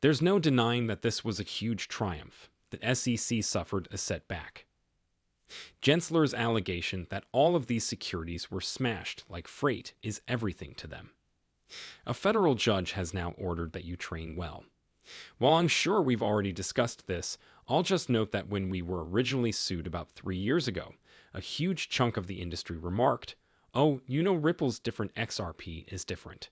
There's no denying that this was a huge triumph. The SEC suffered a setback. Gensler's allegation that all of these securities were smashed like freight is everything to them. A federal judge has now ordered that you train well. While I'm sure we've already discussed this, I'll just note that when we were originally sued about 3 years ago, a huge chunk of the industry remarked, "Oh, you know Ripple's different XRP is different."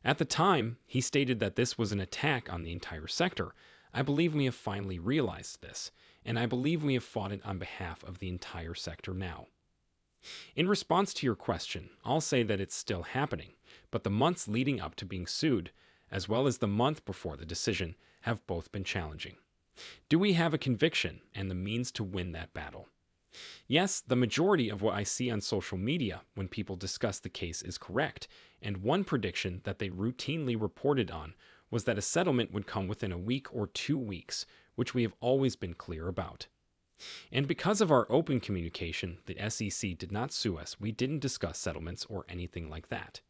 At the time, he stated that this was an attack on the entire sector. I believe we have finally realized this, and I believe we have fought it on behalf of the entire sector now. In response to your question, I'll say that it's still happening, but the months leading up to being sued, as well as the month before the decision, have both been challenging. Do we have a conviction and the means to win that battle? Yes, the majority of what I see on social media when people discuss the case is correct, and one prediction that they routinely reported on was that a settlement would come within a week or 2 weeks, which we have always been clear about. And because of our open communication, the SEC did not sue us. We didn't discuss settlements or anything like that.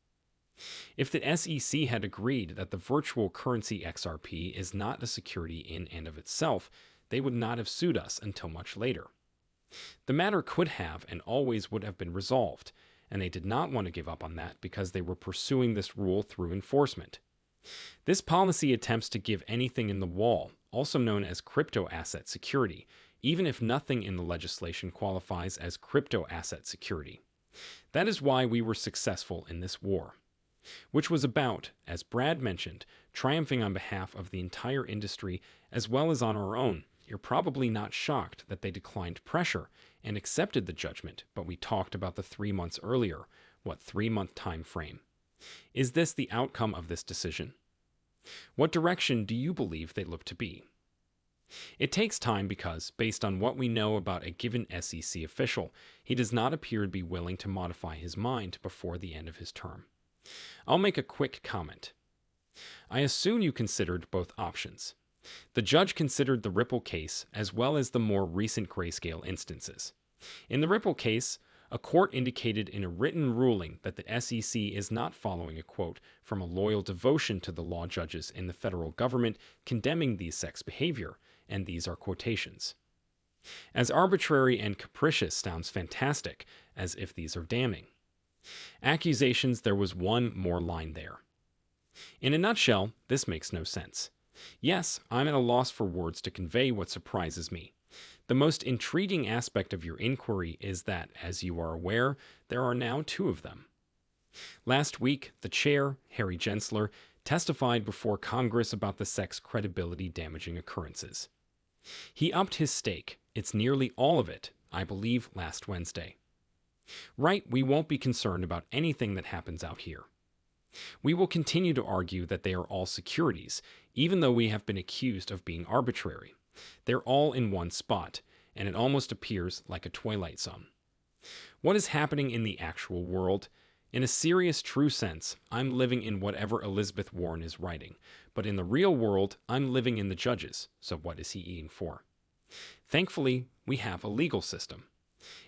If the SEC had agreed that the virtual currency XRP is not a security in and of itself, they would not have sued us until much later. The matter could have and always would have been resolved, and they did not want to give up on that because they were pursuing this rule through enforcement. This policy attempts to give anything in the wall, also known as crypto asset security, even if nothing in the legislation qualifies as crypto asset security. That is why we were successful in this war, which was about, as Brad mentioned, triumphing on behalf of the entire industry as well as on our own. You're probably not shocked that they declined pressure and accepted the judgment, but we talked about the 3 months earlier. What 3-month time frame? Is this the outcome of this decision? What direction do you believe they look to be? It takes time because, based on what we know about a given SEC official, he does not appear to be willing to modify his mind before the end of his term. I'll make a quick comment. I assume you considered both options. The judge considered the Ripple case as well as the more recent Grayscale instances. In the Ripple case, a court indicated in a written ruling that the SEC is not following a quote from a loyal devotion to the law judges in the federal government condemning these sex behavior, and these are quotations. As arbitrary and capricious sounds fantastic, as if these are damning. Accusations, there was one more line there. In a nutshell, this makes no sense. Yes, I'm at a loss for words to convey what surprises me. The most intriguing aspect of your inquiry is that, as you are aware, there are now 2 of them. Last week, the chair, Harry Gensler, testified before Congress about the SEC's credibility-damaging occurrences. He upped his stake, it's nearly all of it, I believe, last Wednesday. Right, we won't be concerned about anything that happens out here. We will continue to argue that they are all securities, even though we have been accused of being arbitrary. They're all in one spot, and it almost appears like a twilight zone. What is happening in the actual world? In a serious, true sense, I'm living in whatever Elizabeth Warren is writing, but in the real world, I'm living in the judges, so what is he eating for? Thankfully, we have a legal system.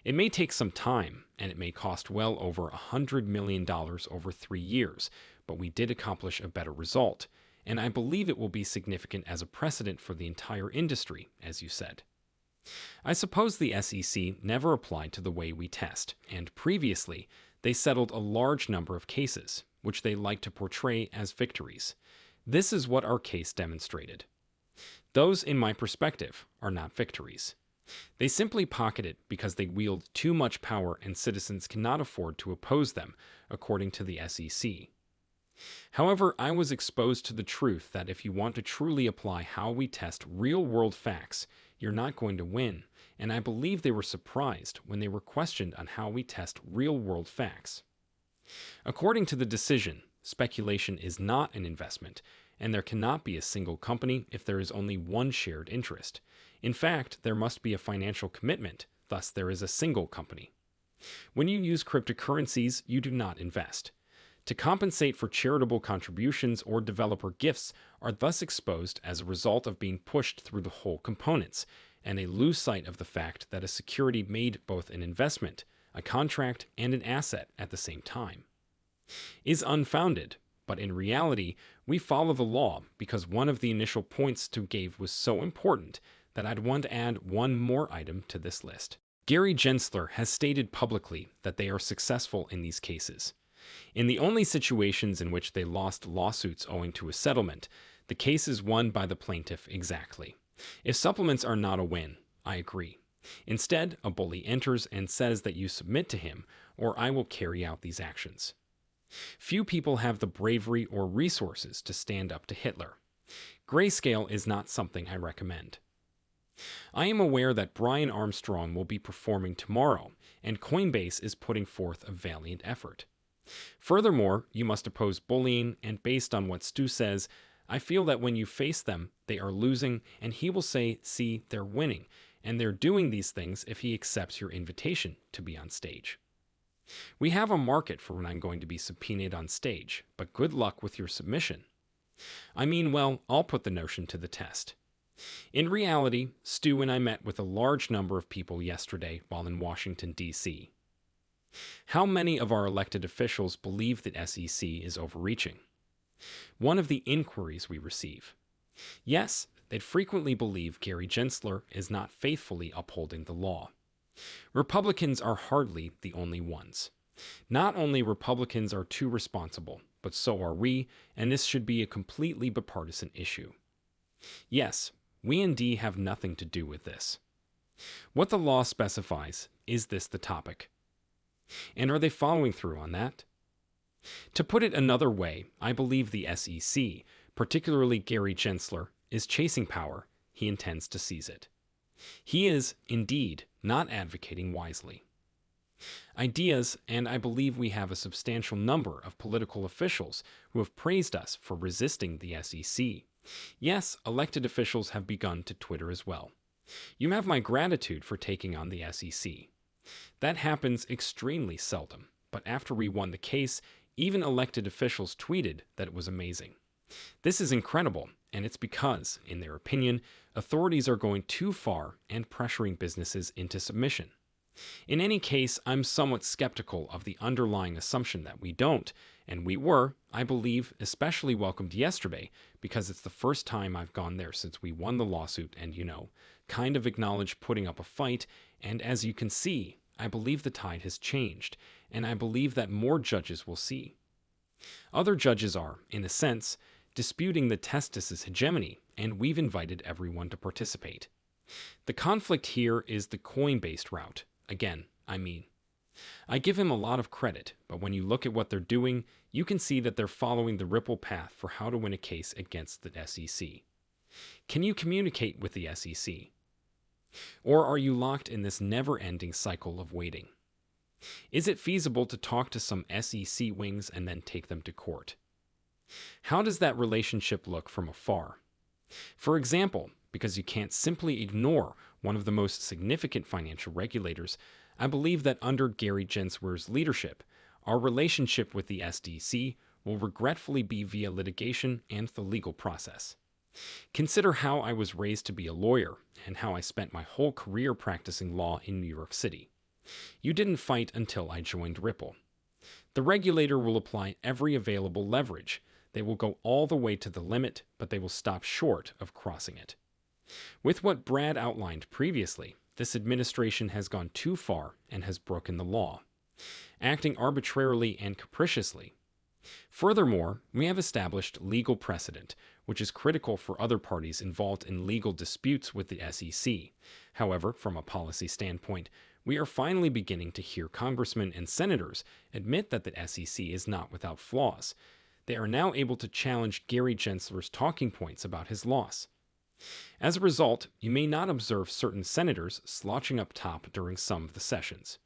It may take some time, and it may cost well over $100 million over 3 years, but we did accomplish a better result, and I believe it will be significant as a precedent for the entire industry, as you said. I suppose the SEC never applied to the way we test, and previously, they settled a large number of cases, which they like to portray as victories. This is what our case demonstrated. Those, in my perspective, are not victories. They simply pocket it because they wield too much power and citizens cannot afford to oppose them, according to the SEC. However, I was exposed to the truth that if you want to truly apply how we test real-world facts, you're not going to win, and I believe they were surprised when they were questioned on how we test real-world facts. According to the decision, speculation is not an investment, and there cannot be a single company if there is only one shared interest. In fact, there must be a financial commitment, thus there is a single company. When you use cryptocurrencies, you do not invest. To compensate for charitable contributions or developer gifts are thus exposed as a result of being pushed through the whole components, and they lose sight of the fact that a security made both an investment, a contract, and an asset at the same time is unfounded, but in reality, we follow the law because one of the initial points Stu gave was so important that I'd want to add one more item to this list. Gary Gensler has stated publicly that they are successful in these cases. In the only situations in which they lost lawsuits owing to a settlement, the case is won by the plaintiff exactly. If supplements are not a win, I agree. Instead, a bully enters and says that you submit to him, or I will carry out these actions. Few people have the bravery or resources to stand up to Hitler. Grayscale is not something I recommend. I am aware that Brian Armstrong will be performing tomorrow, and Coinbase is putting forth a valiant effort. Furthermore, you must oppose bullying, and based on what Stu says, I feel that when you face them, they are losing, and he will say, see, they're winning, and they're doing these things if he accepts your invitation to be on stage. We have a market for when I'm going to be subpoenaed on stage, but good luck with your submission. I mean, well, I'll put the notion to the test. In reality, Stu and I met with a large number of people yesterday while in Washington, D.C. How many of our elected officials believe that SEC is overreaching? One of the inquiries we receive. Yes, they'd frequently believe Gary Gensler is not faithfully upholding the law. Republicans are hardly the only ones. Not only Republicans are too responsible, but so are we, and this should be a completely bipartisan issue. Yes, we indeed have nothing to do with this. What the law specifies, is this the topic? And are they following through on that? To put it another way, I believe the SEC, particularly Gary Gensler, is chasing power. He intends to seize it. He is, indeed, not advocating wisely. Ideas, and I believe we have a substantial number of political officials who have praised us for resisting the SEC. Yes, elected officials have begun to Twitter as well. You have my gratitude for taking on the SEC. That happens extremely seldom, but after we won the case, even elected officials tweeted that it was amazing. This is incredible, and it's because, in their opinion, authorities are going too far and pressuring businesses into submission. In any case, I'm somewhat skeptical of the underlying assumption that we don't, and we were, I believe, especially welcomed yesterday because it's the first time I've gone there since we won the lawsuit and, kind of acknowledged putting up a fight, and as you can see, I believe the tide has changed, and I believe that more judges will see. Other judges are, in a sense, disputing the testis's hegemony, and we've invited everyone to participate. The conflict here is the coin-based route. Again, I give him a lot of credit, but when you look at what they're doing, you can see that they're following the Ripple path for how to win a case against the SEC. Can you communicate with the SEC? Or are you locked in this never-ending cycle of waiting? Is it feasible to talk to some SEC wings and then take them to court? How does that relationship look from afar? For example, because you can't simply ignore one of the most significant financial regulators, I believe that under Gary Gensler's leadership, our relationship with the SDC will regretfully be via litigation and the legal process. Consider how I was raised to be a lawyer and how I spent my whole career practicing law in New York City. You didn't fight until I joined Ripple. The regulator will apply every available leverage. They will go all the way to the limit, but they will stop short of crossing it. With what Brad outlined previously, this administration has gone too far and has broken the law, acting arbitrarily and capriciously. Furthermore, we have established legal precedent, which is critical for other parties involved in legal disputes with the SEC. However, from a policy standpoint, we are finally beginning to hear congressmen and senators admit that the SEC is not without flaws. They are now able to challenge Gary Gensler's talking points about his loss. As a result, you may not observe certain senators slouching up top during some of the sessions.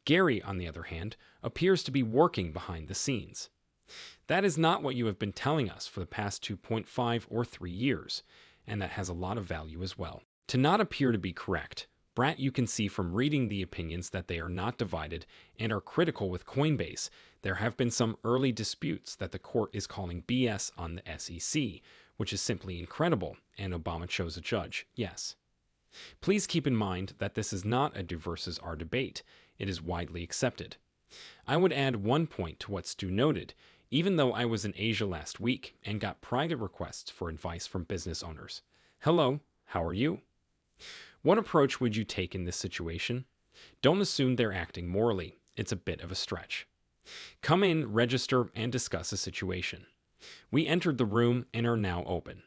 Gary, on the other hand, appears to be working behind the scenes. That is not what you have been telling us for the past 2.5 or 3 years, and that has a lot of value as well. To not appear to be correct, Brat, you can see from reading the opinions that they are not divided and are critical with Coinbase. There have been some early disputes that the court is calling BS on the SEC, which is simply incredible, and Obama chose a judge, yes. Please keep in mind that this is not a do versus R debate. It is widely accepted. I would add one point to what Stu noted. even though I was in Asia last week and got private requests for advice from business owners. Hello, how are you? What approach would you take in this situation? Don't assume they're acting morally. It's a bit of a stretch. Come in, register, and discuss a situation. We entered the room and are now open.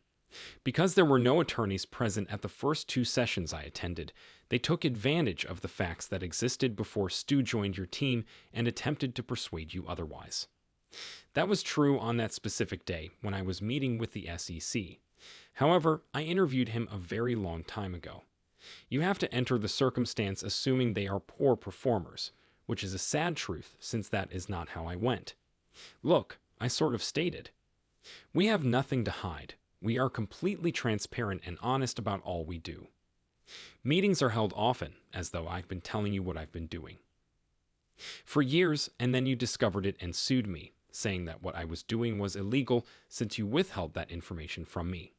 Because there were no attorneys present at the first 2 sessions I attended, they took advantage of the facts that existed before Stu joined your team and attempted to persuade you otherwise. That was true on that specific day when I was meeting with the SEC. However, I interviewed him a very long time ago. You have to enter the circumstance assuming they are poor performers, which is a sad truth since that is not how I went. Look, I sort of stated. We have nothing to hide. We are completely transparent and honest about all we do. Meetings are held often, as though I've been telling you what I've been doing for years, and then you discovered it and sued me, saying that what I was doing was illegal since you withheld that information from me.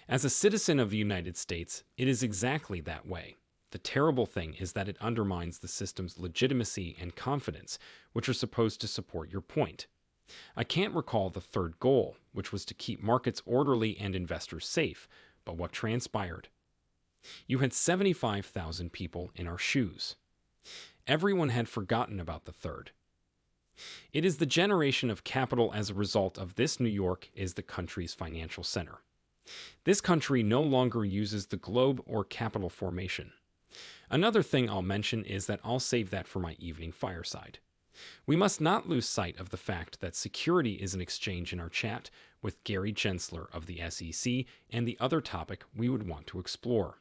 As a citizen of the United States, it is exactly that way. The terrible thing is that it undermines the system's legitimacy and confidence, which are supposed to support your point. I can't recall the third goal, which was to keep markets orderly and investors safe, but what transpired? You had 75,000 people in our shoes. Everyone had forgotten about the third. It is the generation of capital as a result of this. New York is the country's financial center. This country no longer uses the globe or capital formation. Another thing I'll mention is that I'll save that for my evening fireside. We must not lose sight of the fact that security is an exchange in our chat with Gary Gensler of the SEC and the other topic we would want to explore.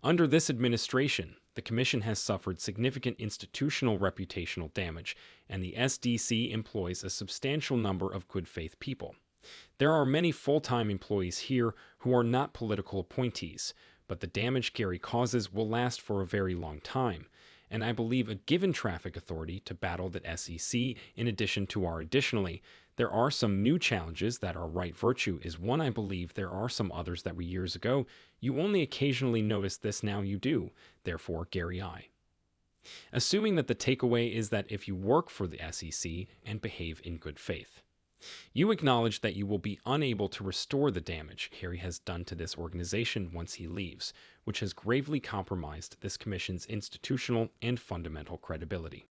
Under this administration, the Commission has suffered significant institutional reputational damage, and the SDC employs a substantial number of good faith people. There are many full-time employees here who are not political appointees, but the damage Gary causes will last for a very long time, and I believe a given traffic authority to battle the SEC in addition to our additionally, there are some new challenges that our right virtue is one. I believe there are some others that were years ago. You only occasionally notice this, now you do. Therefore, Gary I. Assuming that the takeaway is that if you work for the SEC and behave in good faith, you acknowledge that you will be unable to restore the damage Gary has done to this organization once he leaves, which has gravely compromised this commission's institutional and fundamental credibility.